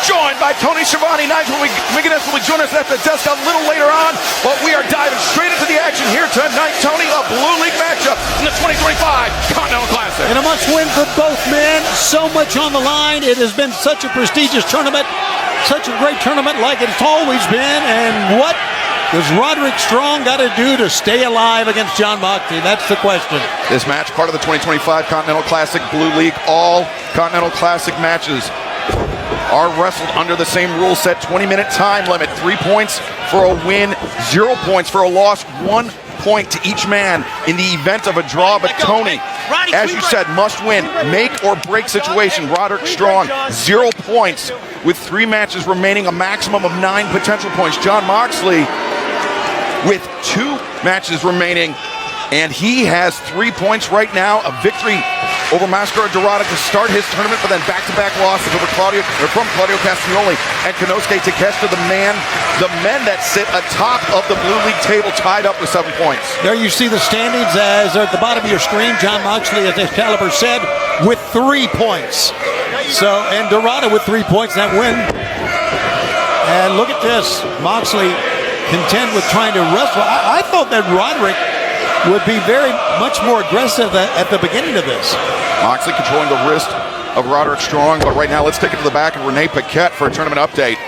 joined by Tony Schiavone. Nigel McGuinness will join us at the desk a little later on, but we are diving straight into the action here tonight. Tony, a Blue League matchup in the 2025 Continental Classic. And a must-win for both men. So much on the line. It has been such a prestigious tournament, such a great tournament like it's always been. And what does Roderick Strong got to do to stay alive against Jon Moxley? That's the question. This match, part of the 2025 Continental Classic Blue League. All Continental Classic matches are wrestled under the same rule set, 20-minute time limit, 3 points for a win, 0 points for a loss, 1 point to each man in the event of a draw. But Tony, as you said, must win, make or break situation. Roderick Strong, 0 points with 3 matches remaining, a maximum of 9 potential points. Jon Moxley with 2 matches remaining, and he has 3 points right now, a victory over Mascara Dorada to start his tournament, but then back-to-back losses over from Claudio Castagnoli and Konosuke Takeshita, the men that sit atop of the Blue League table, tied up with 7 points. There you see the standings as at the bottom of your screen. Jon Moxley, as Excalibur said, with 3 points. So, and Dorada with 3 points, that win. And look at this, Moxley content with trying to wrestle. I thought that Roderick would be very much more aggressive at the beginning of this. Moxley controlling the wrist of Roderick Strong, but right now let's take it to the back of Renee Paquette for a tournament update.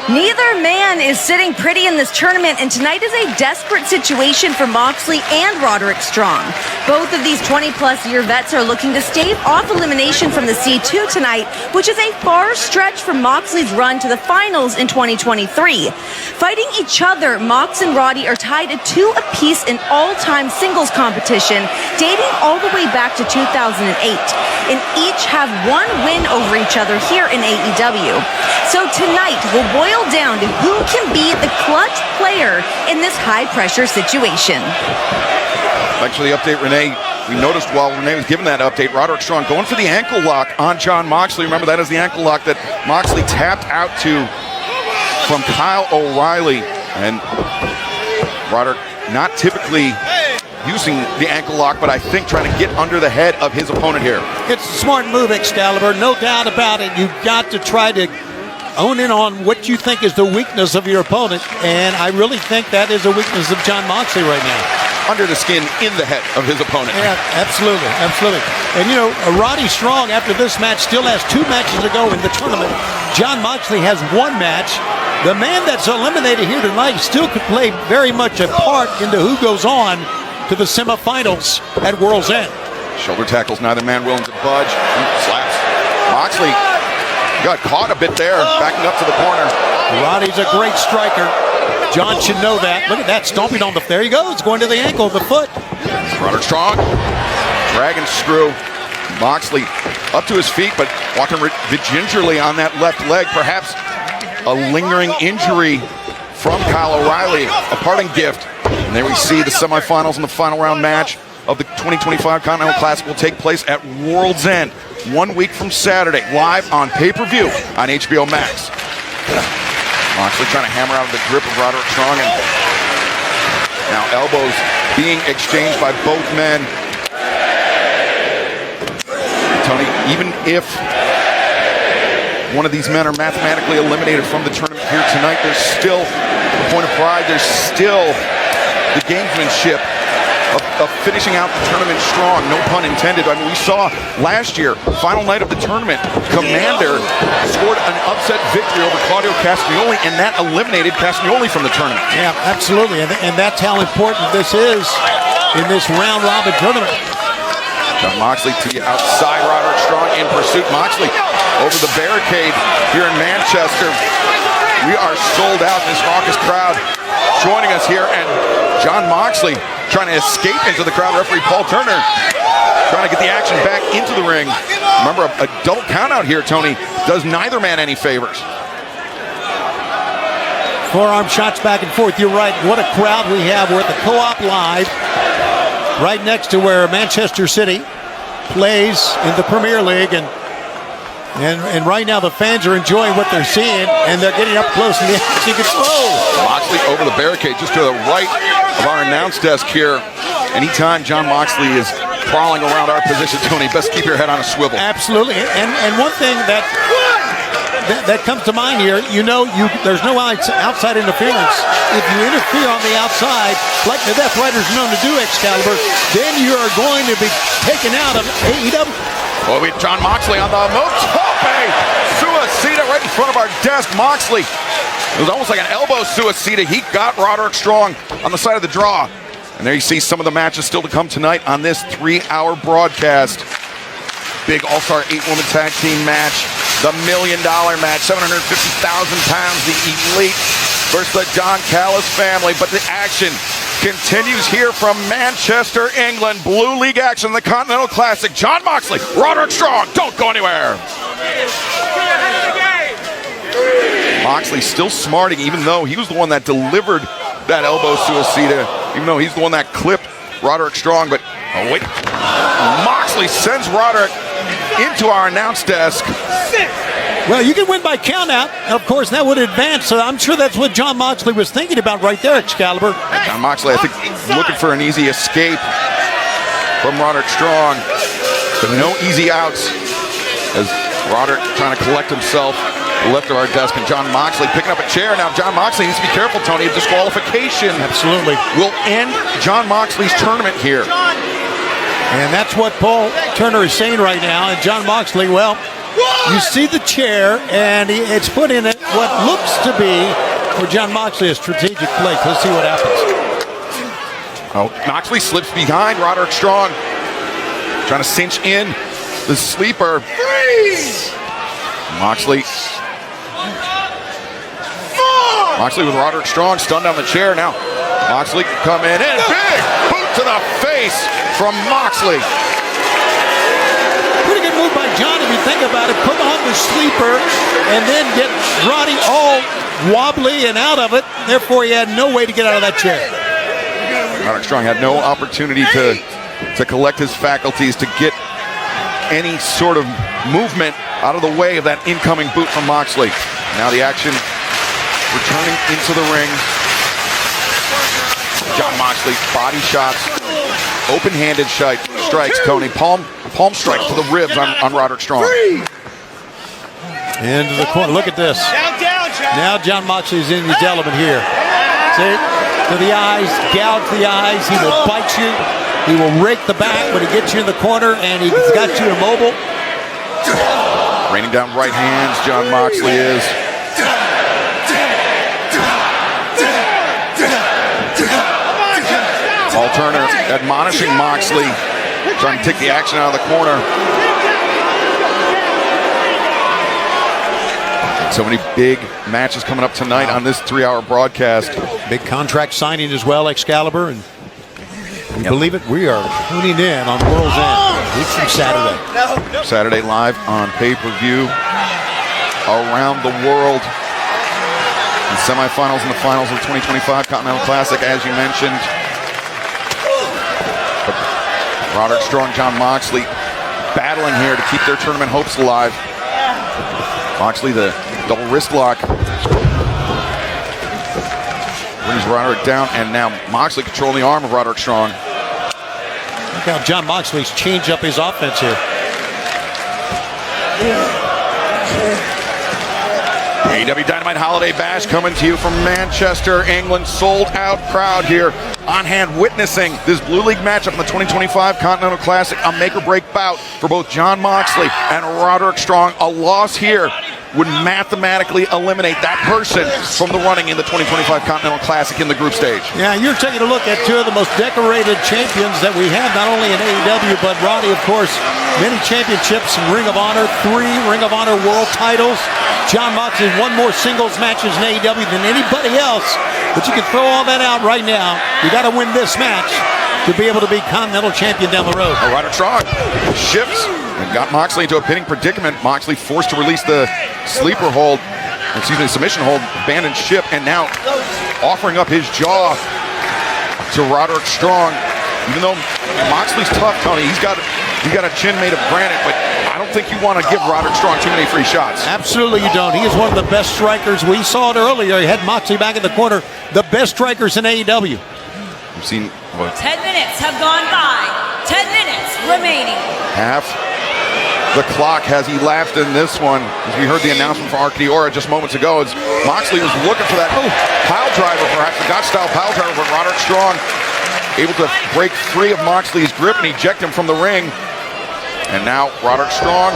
Neither man is sitting pretty in this tournament, and tonight is a desperate situation for Moxley and Roderick Strong. Both of these 20-plus-year vets are looking to stave off elimination from the C2 tonight, which is a far stretch from Moxley's run to the finals in 2023. Fighting each other, Mox and Roddy are tied at 2 apiece in all-time singles competition, dating all the way back to 2008, and each have 1 win over each other here in AEW. So tonight will boil down to who can be the clutch player in this high-pressure situation. Thanks for the update, Renee. We noticed while Renee was giving that update, Roderick Strong going for the ankle lock on Jon Moxley. Remember, that is the ankle lock that Moxley tapped out to from Kyle O'Reilly. And Roderick not typically using the ankle lock, but I think trying to get under the head of his opponent here. It's a smart move, Excalibur, no doubt about it. You've got to try to own in on what you think is the weakness of your opponent, and I really think that is a weakness of Jon Moxley right now. Under the skin, in the head of his opponent. Yeah, absolutely, absolutely. And you know, Roddy Strong, after this match, still has 2 matches to go in the tournament. Jon Moxley has 1 match. The man that's eliminated here tonight still could play very much a part into who goes on to the semifinals at World's End. Shoulder tackles, neither man willing to budge. Slaps. Moxley got caught a bit there, backing up to the corner. Roddy's a great striker. Jon should know that. Look at that, stomping on the, there he goes, going to the ankle, the foot. Roderick Strong, dragon screw. Moxley up to his feet, but walking gingerly on that left leg. Perhaps a lingering injury from Kyle O'Reilly, a parting gift. And there we see the semifinals and the final round match of the 2025 Continental Classic will take place at World's End 1 week from Saturday, live on pay-per-view on HBO Max. Moxley trying to hammer out of the grip of Roderick Strong, and now elbows being exchanged by both men. Tony, even if one of these men are mathematically eliminated from the tournament here tonight, there's still a point of pride, there's still the gamesmanship of finishing out the tournament strong, no pun intended. I mean, we saw last year, final night of the tournament, Commander scored an upset victory over Claudio Castagnoli, and that eliminated Castagnoli from the tournament. Yeah, absolutely, and that's how important this is in this round-robin tournament. Jon Moxley to the outside, Roderick Strong in pursuit. Moxley over the barricade here in Manchester. We are sold out in this raucous crowd joining us here, and Jon Moxley trying to escape into the crowd. Referee Paul Turner trying to get the action back into the ring. Remember, a double count out here, Tony, does neither man any favors. Forearm shots back and forth. You're right. What a crowd we have. We're at the Co-op Live, right next to where Manchester City plays in the Premier League, and right now the fans are enjoying what they're seeing, and they're getting up close, and the action gets slow. Moxley over the barricade, just to the right of our announce desk here. Anytime Jon Moxley is crawling around our position, Tony. Best keep your head on a swivel. Absolutely. And one thing that comes to mind here, there's no outside interference. If you interfere on the outside, like the Death Riders are known to do, Excalibur, then you are going to be taken out of AEW. Well, we have John Moxley on the Motope Suicida right in front of our desk. Moxley, it was almost like an elbow suicida. He got Roderick Strong on the side of the draw. And there you see some of the matches still to come tonight on this 3-hour broadcast. Big All-Star 8-woman tag team match. The $1 million match, 750,000 pounds, the Elite versus the Don Callis family. But the action continues here from Manchester, England. Blue League action, the Continental Classic. John Moxley, Roderick Strong, don't go anywhere. Moxley still smarting, even though he was the one that delivered that elbow suicida, even though he's the one that clipped Roderick Strong. But, oh wait, Moxley sends Roderick into our announce desk. Well, you can win by countout. Of course, that would advance. So I'm sure that's what John Moxley was thinking about right there, Excalibur. John Moxley, I think, looking for an easy escape from Roderick Strong. But no easy outs as Roderick trying to collect himself to the left of our desk. And John Moxley picking up a chair. Now, John Moxley needs to be careful, Tony. A disqualification. Absolutely. Will end John Moxley's tournament here. And that's what Paul Turner is saying right now. And John Moxley, well, you see the chair, and it's put in it what looks to be for John Moxley a strategic place. Let's see what happens. Oh, Moxley slips behind Roderick Strong, trying to cinch in the sleeper. Moxley with Roderick Strong stunned on the chair. Now Moxley come in and big boot to the face from Moxley. Pretty good move by John if you think about it. Put on the sleeper and then get Roddy all wobbly and out of it. Therefore, he had no way to get out of that chair. Roderick Strong had no opportunity to collect his faculties, to get any sort of movement out of the way of that incoming boot from Moxley. Now the action returning into the ring. John Moxley, body shots, open-handed strikes, Tony. Palm strike to the ribs on Roderick Strong. Into the corner. Look at this. Now John Moxley's in his element here. See? To the eyes, gouge the eyes. He will bite you. He will rake the back when he gets you in the corner, and he's got you immobile. Raining down right hands, John Moxley is. Paul Turner admonishing Moxley, trying to take the action out of the corner. So many big matches coming up tonight on this 3-hour broadcast. Big contract signing as well, Excalibur. And we believe it, we are tuning in on World's End, a week from Saturday. Saturday live on pay-per-view around the world. The semifinals and the finals of the 2025 Continental Classic, as you mentioned. Roderick Strong, John Moxley battling here to keep their tournament hopes alive. Moxley, the double wrist lock, brings Roderick down, and now Moxley controlling the arm of Roderick Strong. Look how John Moxley's changed up his offense here. AEW Dynamite Holiday Bash coming to you from Manchester, England. Sold out crowd here on hand witnessing this Blue League matchup in the 2025 Continental Classic. A make or break bout for both John Moxley and Roderick Strong. A loss here would mathematically eliminate that person from the running in the 2025 Continental Classic in the group stage. Yeah, you're taking a look at two of the most decorated champions that we have, not only in AEW, but Roddy, of course, many championships, some Ring of Honor, 3 Ring of Honor world titles. John Moxley won more singles matches in AEW than anybody else. But you can throw all that out right now. You got to win this match to be able to be Continental Champion down the road. Roderick Strong shifts and got Moxley into a pinning predicament. Moxley forced to release the submission hold, abandoned ship, and now offering up his jaw to Roderick Strong. Even though Moxley's tough, Tony, he's got a chin made of granite, but I don't think you want to give Roderick Strong too many free shots. Absolutely you don't. He is one of the best strikers. We saw it earlier. He had Moxley back in the corner. The best strikers in AEW. We've seen 10 minutes have gone by. 10 minutes remaining. Half the clock has elapsed in this one. As we heard the announcement for Arcadiora just moments ago, as Moxley was looking for that pile driver, perhaps a God-style pile driver, but Roderick Strong able to break free of Moxley's grip and eject him from the ring. And now Roderick Strong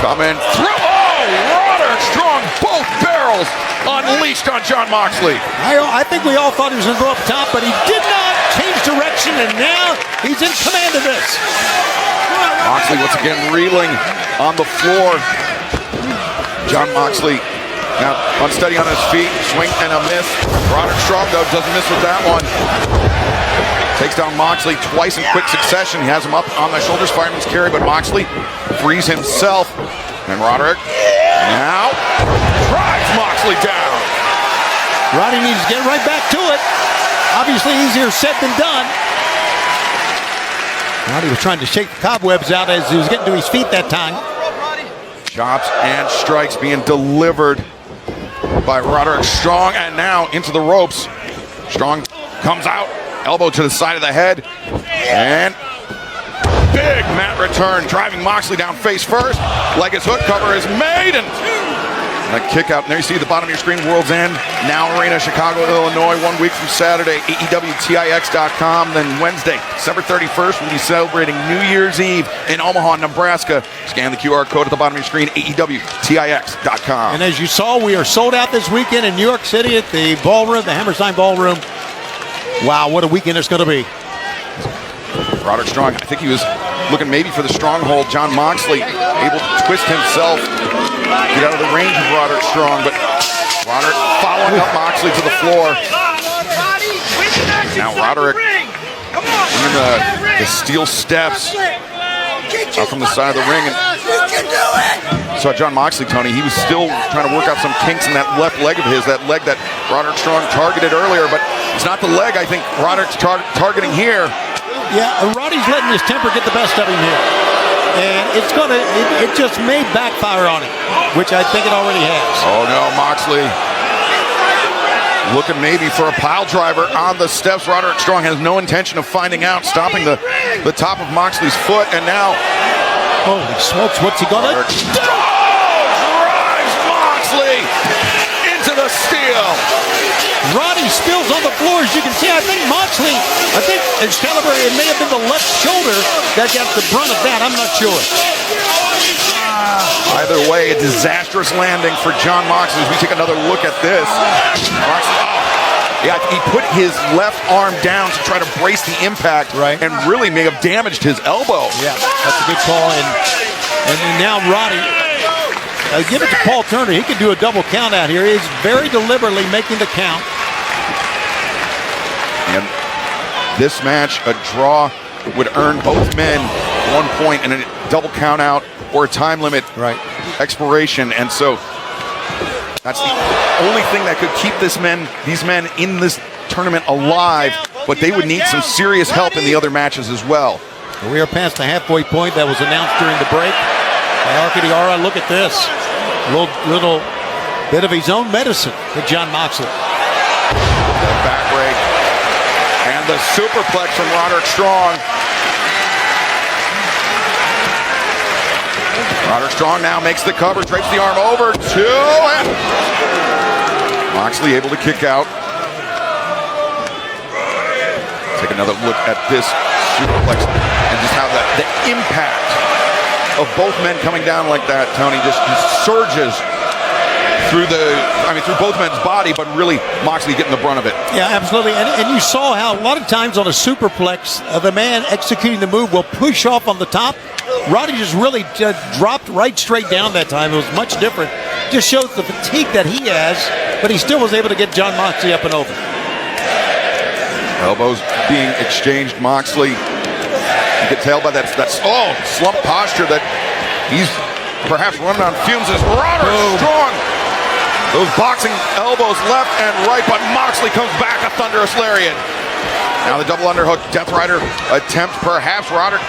coming through. Oh, Roderick Strong, both barrels unleashed on Jon Moxley. I think we all thought he was going to go up top, but he did not change direction, and now he's in command of this. Moxley once again reeling on the floor. Jon Moxley now unsteady on his feet, swing and a miss. Roderick Strong, though, doesn't miss with that one. Takes down Moxley twice in quick succession. He has him up on the shoulders, fireman's carry, but Moxley frees himself. And Roderick now drives Moxley down. Roddy needs to get right back to it. Obviously easier said than done. Roddy was trying to shake the cobwebs out as he was getting to his feet that time. Chops and strikes being delivered by Roderick Strong, and now into the ropes. Strong comes out, elbow to the side of the head, and big mat return, driving Moxley down face first. Legacy hook cover is made, and a kick out. And there you see the bottom of your screen, World's End, Now Arena, Chicago, Illinois, 1 week from Saturday, aew.tix.com. Then Wednesday, December 31st, we'll be celebrating New Year's Eve in Omaha, Nebraska. Scan the QR code at the bottom of your screen, aew.tix.com. And as you saw, we are sold out this weekend in New York City at the ballroom, the Hammerstein Ballroom. Wow, what a weekend it's going to be. Roderick Strong, I think he was looking maybe for the stronghold. Jon Moxley able to twist himself, get out of the range of Roderick Strong, but Roderick following up Moxley to the floor. Now Roderick bringing the steel steps out from the side of the ring. And saw Jon Moxley, Tony, he was still trying to work out some kinks in that left leg of his, that leg that Roderick Strong targeted earlier, but it's not the leg I think Roderick's targeting here. Yeah, Roddy's letting his temper get the best of him here. And it just may backfire on him, which I think it already has. Oh no, Moxley looking maybe for a pile driver on the steps. Roderick Strong has no intention of finding out, stopping the top of Moxley's foot, and now... Holy smokes, what's he gonna do? Drives Moxley into the steel. Roddy spills on the floor, as you can see. I think Excalibur, it may have been the left shoulder that got the brunt of that. I'm not sure. Either way, a disastrous landing for Jon Moxley as we take another look at this. Moxley, yeah, he put his left arm down to try to brace the impact, right, and really may have damaged his elbow. Yeah, that's a good call. And now Roddy, give it to Paul Turner. He can do a double count out here. He's very deliberately making the count. And this match, a draw would earn both men 1 point and a double count out or a time limit expiration. And so that's the only thing that could keep these men in this tournament alive, but they would need some serious help in the other matches as well. We are past the halfway point that was announced during the break by Arcadiora. Look at this. Little bit of his own medicine to Jon Moxley. Back break. And the superplex from Roderick Strong. Roderick Strong now makes the cover, drapes the arm over, and Moxley able to kick out. Take another look at this superplex and just how the impact of both men coming down like that, Tony, just surges through both men's body, but really Moxley getting the brunt of it. Yeah, absolutely. And you saw how a lot of times on a superplex, the man executing the move will push off on the top. Roddy just really dropped right straight down that time. It was much different. Just shows the fatigue that he has, but he still was able to get Jon Moxley up and over. Elbows being exchanged. Moxley, you can tell by that slump posture that he's perhaps running on fumes as Roderick Strong. Those boxing elbows left and right, but Moxley comes back, a thunderous lariat. Now the double underhook, Death Rider attempt, perhaps Roderick.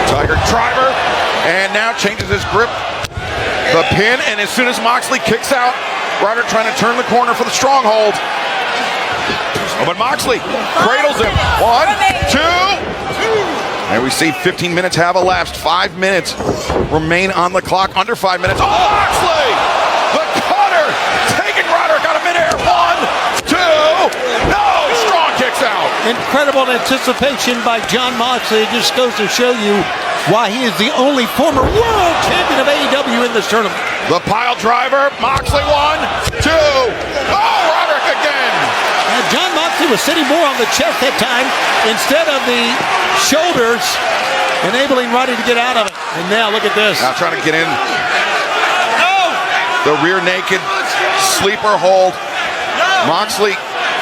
Tiger driver, and now changes his grip. The pin, and as soon as Moxley kicks out, Roderick trying to turn the corner for the stronghold. Oh, but Moxley cradles him. 1, 2. And we see 15 minutes have elapsed. 5 minutes remain on the clock. Under 5 minutes. Oh, Moxley! The cutter! Taking Roderick out of midair. 1, 2. No! Strong kicks out. Incredible anticipation by Jon Moxley. It just goes to show you why he is the only former world champion of AEW in this tournament. The pile driver. Moxley 1, 2. Oh, Roderick again. And Jon Moxley was sitting more on the chest that time instead of the shoulders, enabling Roddy to get out of it. And now look at this. Now trying to get in. The rear naked sleeper hold. Moxley,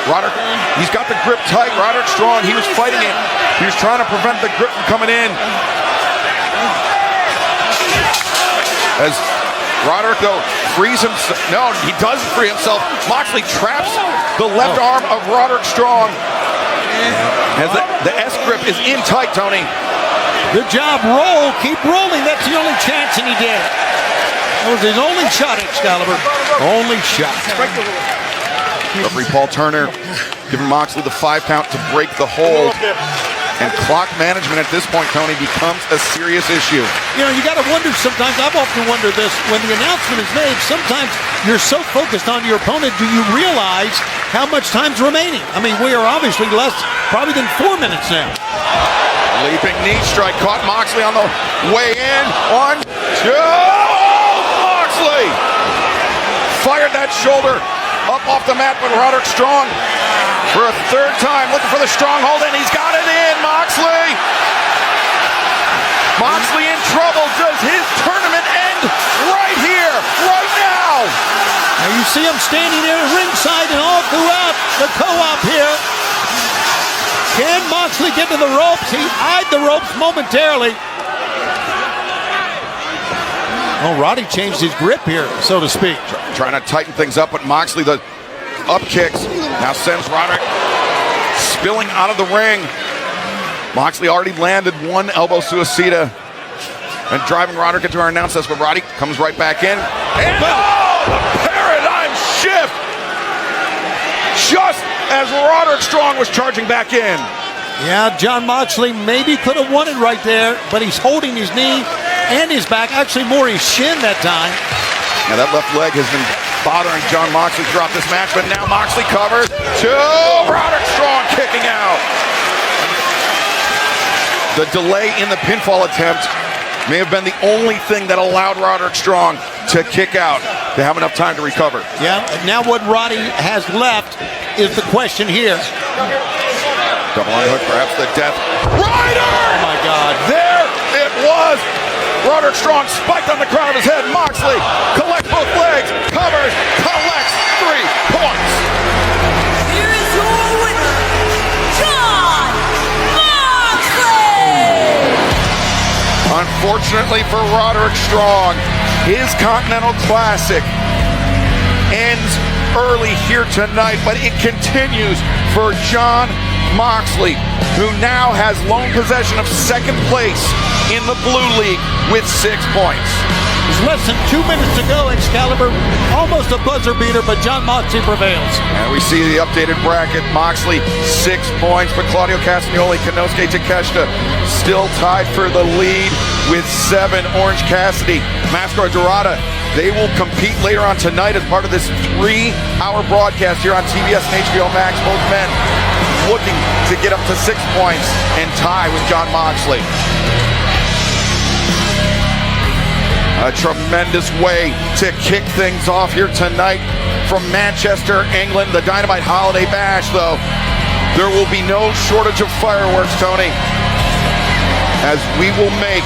Roderick, he's got the grip tight. Roderick strong. He was fighting it. He was trying to prevent the grip from coming in. As Roderick, though, frees himself. No, he does free himself. Moxley traps the left arm of Roderick Strong. As the S grip is in tight, Tony. Good job, roll. Keep rolling. That's the only chance, and he did. That was his only shot, Excalibur. Only shot. Referee Paul Turner giving Moxley the 5 count to break the hold. And clock management at this point, Tony, becomes a serious issue. You know, you got to wonder sometimes, I've often wondered this, when the announcement is made, sometimes you're so focused on your opponent, do you realize how much time's remaining? I mean, we are obviously less, probably than 4 minutes now. Leaping knee strike caught Moxley on the way in. 1, 2. Moxley fired that shoulder up off the mat, but Roderick Strong for a 3rd time looking for the stronghold, and he's got it in. Moxley in trouble. Does his tournament end right here, right now? Now you see him standing there ringside and all throughout the co-op here. Can Moxley get to the ropes? He eyed the ropes momentarily. Oh, Roddy changed his grip here, so to speak. Trying to tighten things up, but Moxley, the up kicks, now sends Roderick spilling out of the ring. Moxley already landed 1 elbow suicida and driving Roderick into our announce desk, but Roddy comes right back in. And oh, the paradigm shift! Just as Roderick Strong was charging back in. Yeah, Jon Moxley maybe could have won it right there, but he's holding his knee and his back, actually more his shin that time. Now that left leg has been bothering Jon Moxley throughout this match, but now Moxley covers. 2, Roderick Strong kicking out. The delay in the pinfall attempt may have been the only thing that allowed Roderick Strong to kick out, to have enough time to recover. Yeah, now what Roddy has left is the question here. Double underhook, perhaps the death. Rider! Oh my God. There it was. Roderick Strong spiked on the crown of his head. Moxley collects both legs, covers, collects 3 points. Here is your winner, Jon Moxley! Unfortunately for Roderick Strong, his Continental Classic ends early here tonight, but it continues for Jon Moxley, who now has lone possession of 2nd place in the Blue League with 6 points. There's less than 2 minutes to go, Excalibur. Almost a buzzer beater, but Jon Moxley prevails. And we see the updated bracket. Moxley, 6 points, but Claudio Castagnoli, Konosuke Takeshita still tied for the lead with 7. Orange Cassidy, Mascara Dorada, they will compete later on tonight as part of this 3-hour broadcast here on TBS and HBO Max. Both men looking to get up to 6 points and tie with Jon Moxley. A tremendous way to kick things off here tonight from Manchester, England. The Dynamite Holiday Bash, though, there will be no shortage of fireworks, Tony, as we will make